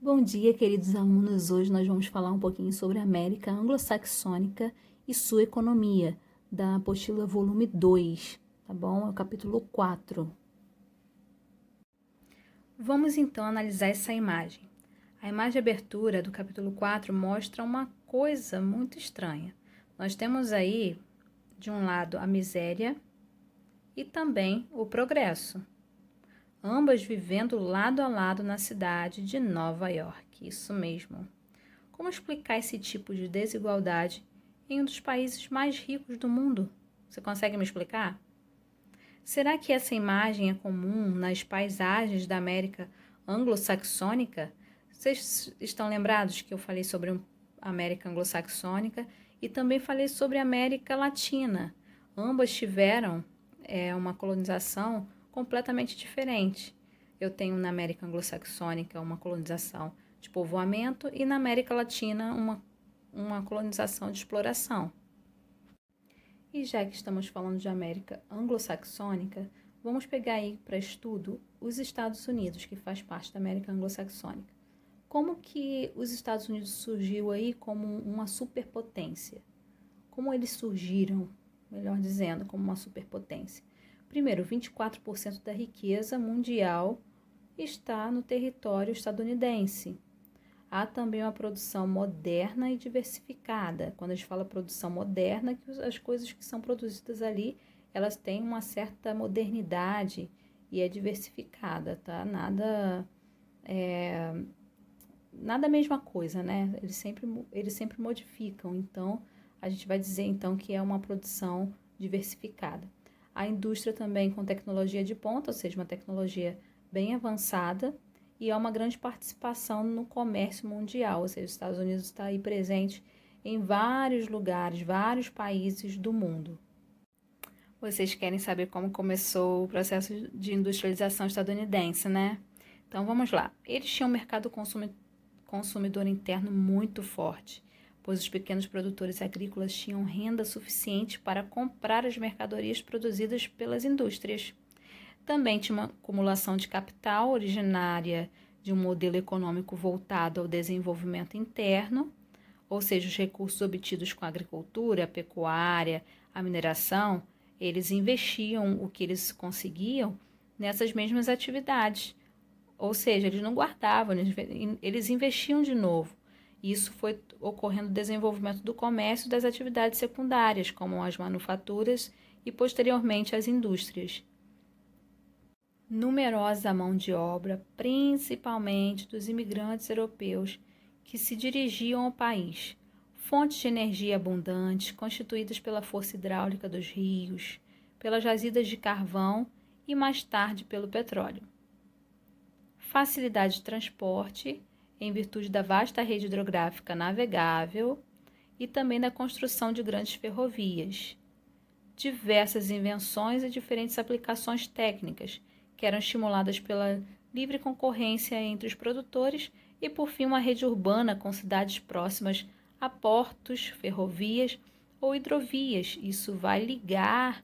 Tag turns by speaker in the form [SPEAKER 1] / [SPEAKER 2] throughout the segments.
[SPEAKER 1] Bom dia, queridos alunos. Hoje nós vamos falar um pouquinho sobre a América Anglo-Saxônica e sua economia, da apostila volume 2, tá bom? É o capítulo 4. Vamos então analisar essa imagem. A imagem de abertura do capítulo 4 mostra uma coisa muito estranha. Nós temos aí, de um lado, a miséria e também o progresso, ambas vivendo lado a lado na cidade de Nova York. Isso mesmo. Como explicar esse tipo de desigualdade em um dos países mais ricos do mundo? Você consegue me explicar? Será que essa imagem é comum nas paisagens da América anglo-saxônica? Vocês estão lembrados que eu falei sobre a América anglo-saxônica e também falei sobre a América Latina. Ambas tiveram uma colonização completamente diferente. Eu tenho na América anglo-saxônica uma colonização de povoamento e na América Latina uma colonização de exploração. E já que estamos falando de América anglo-saxônica, vamos pegar aí para estudo os Estados Unidos, que faz parte da América anglo-saxônica. Como que os Estados Unidos surgiu aí como uma superpotência? Como eles surgiram, melhor dizendo, como uma superpotência? Primeiro, 24% da riqueza mundial está no território estadunidense. Há também uma produção moderna e diversificada. Quando a gente fala produção moderna, as coisas que são produzidas ali, elas têm uma certa modernidade e é diversificada, tá? Nada a mesma coisa, né? Eles sempre modificam. Então, a gente vai dizer então que é uma produção diversificada. A indústria também com tecnologia de ponta, ou seja, uma tecnologia bem avançada, e há uma grande participação no comércio mundial, ou seja, os Estados Unidos está aí presente em vários lugares, vários países do mundo. Vocês querem saber como começou o processo de industrialização estadunidense, né? Então vamos lá. Eles tinham um mercado consumidor interno muito forte, pois os pequenos produtores agrícolas tinham renda suficiente para comprar as mercadorias produzidas pelas indústrias. Também tinha uma acumulação de capital originária de um modelo econômico voltado ao desenvolvimento interno, ou seja, os recursos obtidos com a agricultura, a pecuária, a mineração, eles investiam o que eles conseguiam nessas mesmas atividades. Ou seja, eles não guardavam, eles investiam de novo. Isso foi ocorrendo o desenvolvimento do comércio e das atividades secundárias, como as manufaturas e, posteriormente, as indústrias. Numerosa mão de obra, principalmente dos imigrantes europeus que se dirigiam ao país, fontes de energia abundantes constituídas pela força hidráulica dos rios, pelas jazidas de carvão e mais tarde pelo petróleo. Facilidade de transporte, em virtude da vasta rede hidrográfica navegável e também da construção de grandes ferrovias. Diversas invenções e diferentes aplicações técnicas, que eram estimuladas pela livre concorrência entre os produtores e, por fim, uma rede urbana com cidades próximas a portos, ferrovias ou hidrovias. Isso vai ligar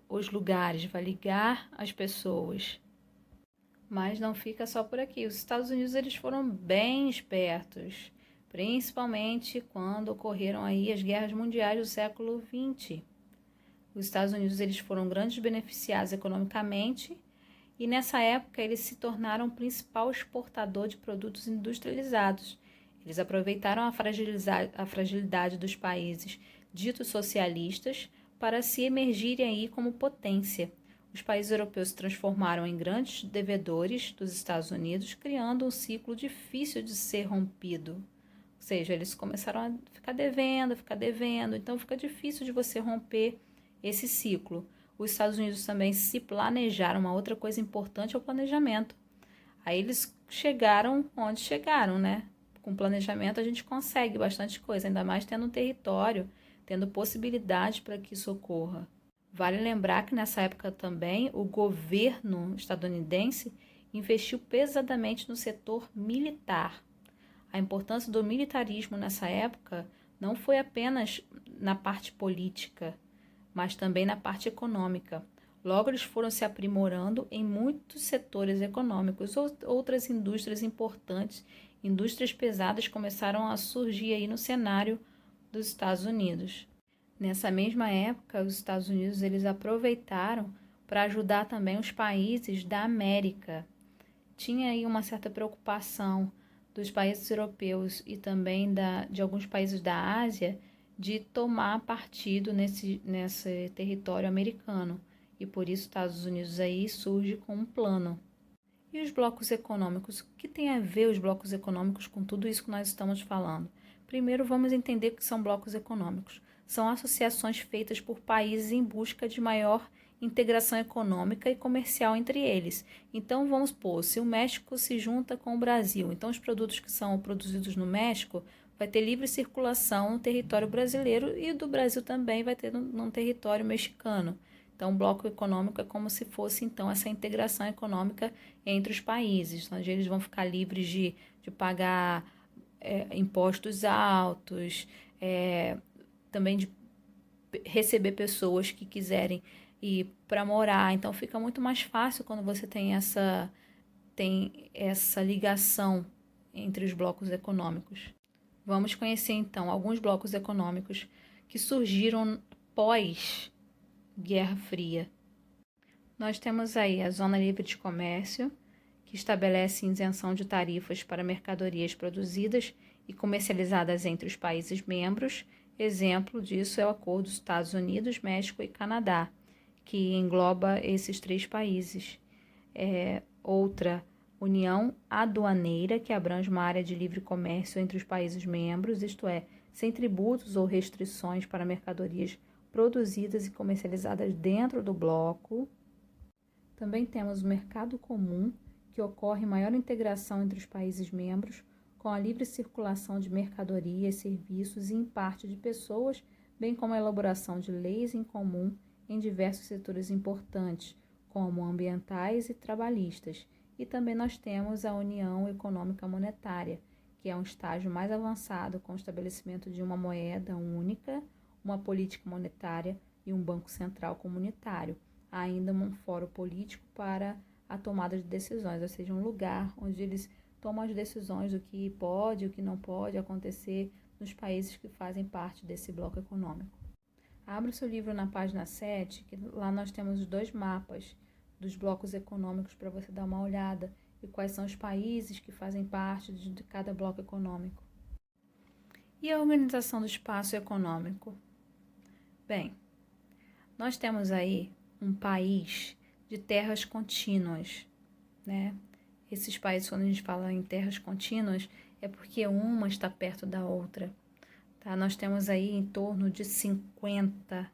[SPEAKER 1] os lugares, vai ligar as pessoas. Mas não fica só por aqui. Os Estados Unidos eles foram bem espertos, principalmente quando ocorreram aí as guerras mundiais do século XX. Os Estados Unidos eles foram grandes beneficiados economicamente e nessa época eles se tornaram o principal exportador de produtos industrializados. Eles aproveitaram a fragilidade dos países ditos socialistas para se emergirem aí como potência. Os países europeus se transformaram em grandes devedores dos Estados Unidos, criando um ciclo difícil de ser rompido. Ou seja, eles começaram a ficar devendo, então fica difícil de você romper esse ciclo. Os Estados Unidos também se planejaram, uma outra coisa importante é o planejamento. Aí eles chegaram onde chegaram, né? Com planejamento a gente consegue bastante coisa, ainda mais tendo um território, tendo possibilidade para que isso ocorra. Vale lembrar que nessa época também o governo estadunidense investiu pesadamente no setor militar. A importância do militarismo nessa época não foi apenas na parte política, mas também na parte econômica. Logo, eles foram se aprimorando em muitos setores econômicos. Outras indústrias importantes, indústrias pesadas, começaram a surgir aí no cenário dos Estados Unidos. Nessa mesma época, os Estados Unidos eles aproveitaram para ajudar também os países da América. Tinha aí uma certa preocupação dos países europeus e também de alguns países da Ásia de tomar partido nesse território americano. E por isso os Estados Unidos aí surge com um plano. E os blocos econômicos? O que tem a ver os blocos econômicos com tudo isso que nós estamos falando? Primeiro, vamos entender o que são blocos econômicos. São associações feitas por países em busca de maior integração econômica e comercial entre eles. Então, vamos supor, se o México se junta com o Brasil, então os produtos que são produzidos no México vai ter livre circulação no território brasileiro e do Brasil também vai ter no território mexicano. Então, o bloco econômico é como se fosse, então, essa integração econômica entre os países, onde eles vão ficar livres de pagar impostos altos, também de receber pessoas que quiserem ir para morar. Então, fica muito mais fácil quando você tem essa ligação entre os blocos econômicos. Vamos conhecer, então, alguns blocos econômicos que surgiram pós Guerra Fria. Nós temos aí a Zona Livre de Comércio, que estabelece isenção de tarifas para mercadorias produzidas e comercializadas entre os países membros. Exemplo disso é o Acordo dos Estados Unidos, México e Canadá, que engloba esses 3 países. Outra, União Aduaneira, que abrange uma área de livre comércio entre os países membros, isto é, sem tributos ou restrições para mercadorias produzidas e comercializadas dentro do bloco. Também temos o Mercado Comum, que ocorre maior integração entre os países membros, com a livre circulação de mercadorias, serviços e, em parte, de pessoas, bem como a elaboração de leis em comum em diversos setores importantes, como ambientais e trabalhistas. E também nós temos a União Econômica Monetária, que é um estágio mais avançado com o estabelecimento de uma moeda única, uma política monetária e um banco central comunitário. Há ainda um fórum político para a tomada de decisões, ou seja, um lugar onde eles tomam as decisões do que pode e o que não pode acontecer nos países que fazem parte desse bloco econômico. Abra o seu livro na página 7, que lá nós temos os 2 mapas dos blocos econômicos para você dar uma olhada e quais são os países que fazem parte de cada bloco econômico. E a organização do espaço econômico? Bem, nós temos aí um país de terras contínuas, né? Esses países, quando a gente fala em terras contínuas, é porque uma está perto da outra, tá? Nós temos aí em torno de 50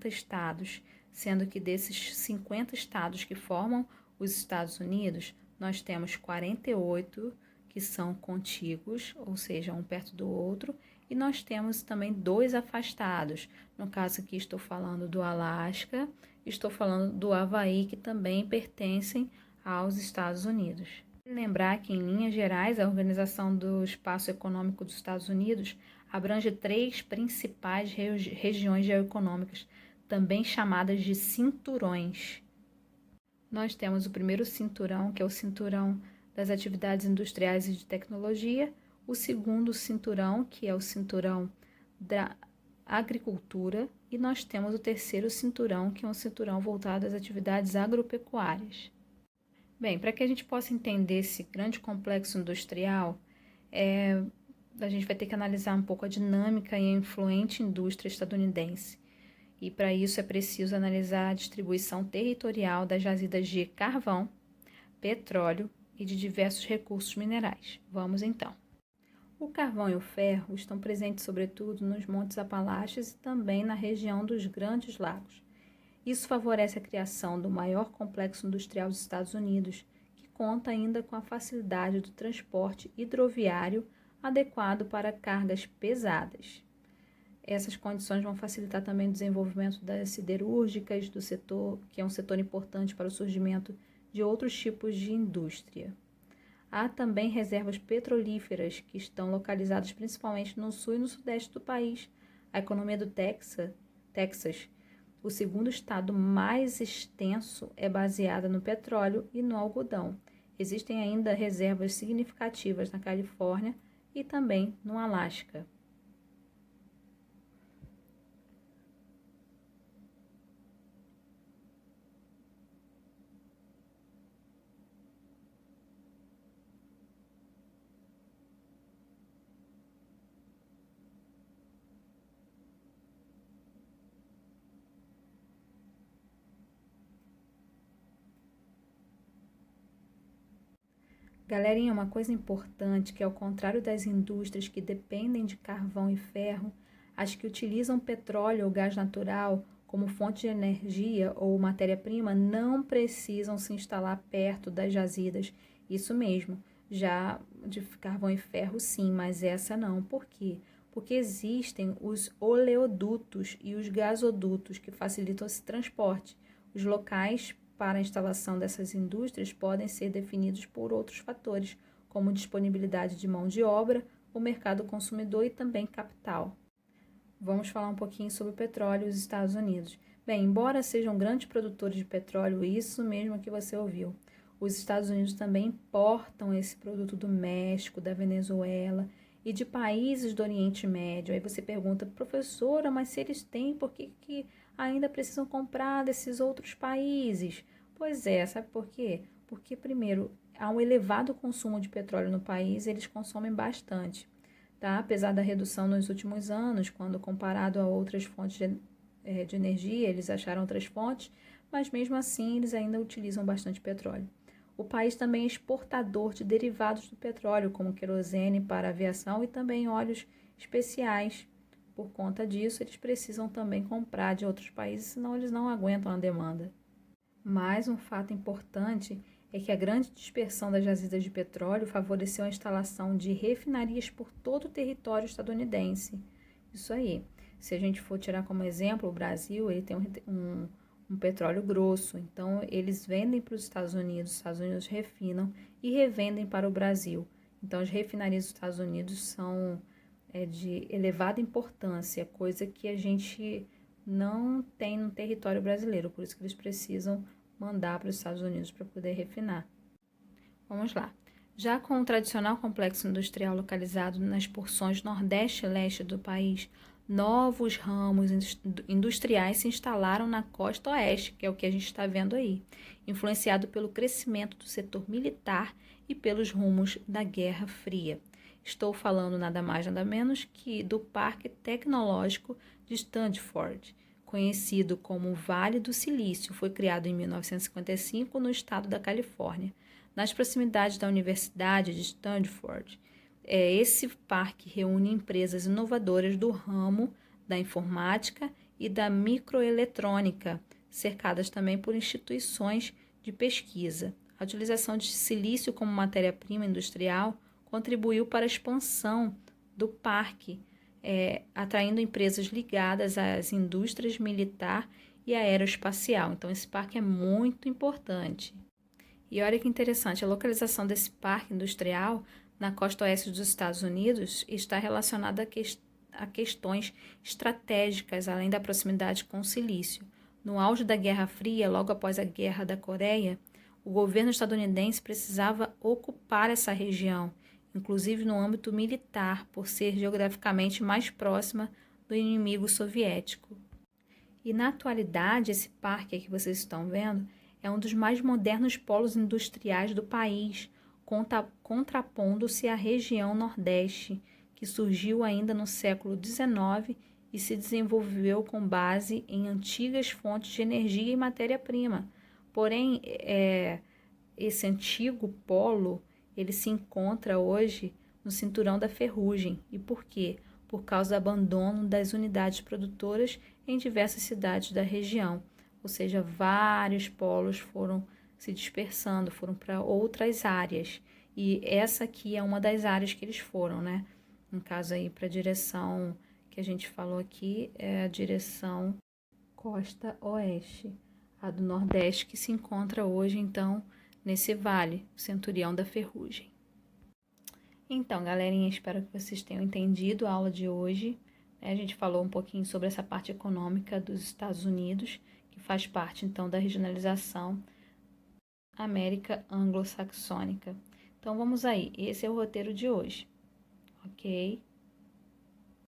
[SPEAKER 1] estados, sendo que desses 50 estados que formam os Estados Unidos, nós temos 48 que são contíguos, ou seja, um perto do outro, e nós temos também 2 afastados. No caso aqui estou falando do Alasca, estou falando do Havaí, que também pertencem aos Estados Unidos. Lembrar que, em linhas gerais, a Organização do Espaço Econômico dos Estados Unidos abrange 3 principais regiões geoeconômicas, também chamadas de cinturões. Nós temos o primeiro cinturão, que é o cinturão das atividades industriais e de tecnologia, o segundo cinturão, que é o cinturão da agricultura, e nós temos o terceiro cinturão, que é um cinturão voltado às atividades agropecuárias. Bem, para que a gente possa entender esse grande complexo industrial, a gente vai ter que analisar um pouco a dinâmica e a influente indústria estadunidense. E para isso é preciso analisar a distribuição territorial das jazidas de carvão, petróleo e de diversos recursos minerais. Vamos então. O carvão e o ferro estão presentes sobretudo nos Montes Apalaches e também na região dos Grandes Lagos. Isso favorece a criação do maior complexo industrial dos Estados Unidos, que conta ainda com a facilidade do transporte hidroviário adequado para cargas pesadas. Essas condições vão facilitar também o desenvolvimento das siderúrgicas, do setor, que é um setor importante para o surgimento de outros tipos de indústria. Há também reservas petrolíferas que estão localizadas principalmente no sul e no sudeste do país. A economia do Texas O segundo estado mais extenso é baseado no petróleo e no algodão. Existem ainda reservas significativas na Califórnia e também no Alasca. Galerinha, uma coisa importante que, ao contrário das indústrias que dependem de carvão e ferro, as que utilizam petróleo ou gás natural como fonte de energia ou matéria-prima não precisam se instalar perto das jazidas. Isso mesmo, já de carvão e ferro sim, mas essa não. Por quê? Porque existem os oleodutos e os gasodutos que facilitam esse transporte. Os locais para a instalação dessas indústrias podem ser definidos por outros fatores, como disponibilidade de mão de obra, o mercado consumidor e também capital. Vamos falar um pouquinho sobre o petróleo e os Estados Unidos. Bem, embora sejam grandes produtores de petróleo, isso mesmo que você ouviu, os Estados Unidos também importam esse produto do México, da Venezuela e de países do Oriente Médio. Aí você pergunta, professora, mas se eles têm, por que ainda precisam comprar desses outros países? Pois é, sabe por quê? Porque, primeiro, há um elevado consumo de petróleo no país, eles consomem bastante, tá? Apesar da redução nos últimos anos, quando comparado a outras fontes de energia, eles acharam outras fontes, mas mesmo assim eles ainda utilizam bastante petróleo. O país também é exportador de derivados do petróleo, como querosene para aviação e também óleos especiais. Por conta disso, eles precisam também comprar de outros países, senão eles não aguentam a demanda. Mais um fato importante é que a grande dispersão das jazidas de petróleo favoreceu a instalação de refinarias por todo o território estadunidense. Isso aí. Se a gente for tirar como exemplo, o Brasil ele tem um petróleo grosso, então eles vendem para os Estados Unidos refinam e revendem para o Brasil. Então as refinarias dos Estados Unidos são de elevada importância, coisa que a gente não tem no território brasileiro, por isso que eles precisam mandar para os Estados Unidos para poder refinar. Vamos lá. Já com o tradicional complexo industrial localizado nas porções nordeste e leste do país, novos ramos industriais se instalaram na costa oeste, que é o que a gente está vendo aí, influenciado pelo crescimento do setor militar e pelos rumos da Guerra Fria. Estou falando nada mais nada menos que do Parque Tecnológico de Stanford, conhecido como Vale do Silício, foi criado em 1955 no estado da Califórnia, nas proximidades da Universidade de Stanford. Esse parque reúne empresas inovadoras do ramo da informática e da microeletrônica, cercadas também por instituições de pesquisa. A utilização de silício como matéria-prima industrial contribuiu para a expansão do parque, atraindo empresas ligadas às indústrias militar e aeroespacial. Então, esse parque é muito importante. E olha que interessante, a localização desse parque industrial na costa oeste dos Estados Unidos está relacionada a questões estratégicas, além da proximidade com o silício. No auge da Guerra Fria, logo após a Guerra da Coreia, o governo estadunidense precisava ocupar essa região, inclusive no âmbito militar, por ser geograficamente mais próxima do inimigo soviético. E na atualidade, esse parque que vocês estão vendo é um dos mais modernos polos industriais do país, contrapondo-se à região Nordeste, que surgiu ainda no século XIX e se desenvolveu com base em antigas fontes de energia e matéria-prima. Porém, esse antigo polo ele se encontra hoje no cinturão da ferrugem. E por quê? Por causa do abandono das unidades produtoras em diversas cidades da região. Ou seja, vários polos foram se dispersando, foram para outras áreas. E essa aqui é uma das áreas que eles foram, né? No caso aí, para a direção que a gente falou aqui, é a direção costa oeste. A do Nordeste que se encontra hoje, então, nesse vale, o Centurião da Ferrugem. Então, galerinha, espero que vocês tenham entendido a aula de hoje. A gente falou um pouquinho sobre essa parte econômica dos Estados Unidos, que faz parte então da regionalização América Anglo-Saxônica. Então vamos aí, esse é o roteiro de hoje, ok?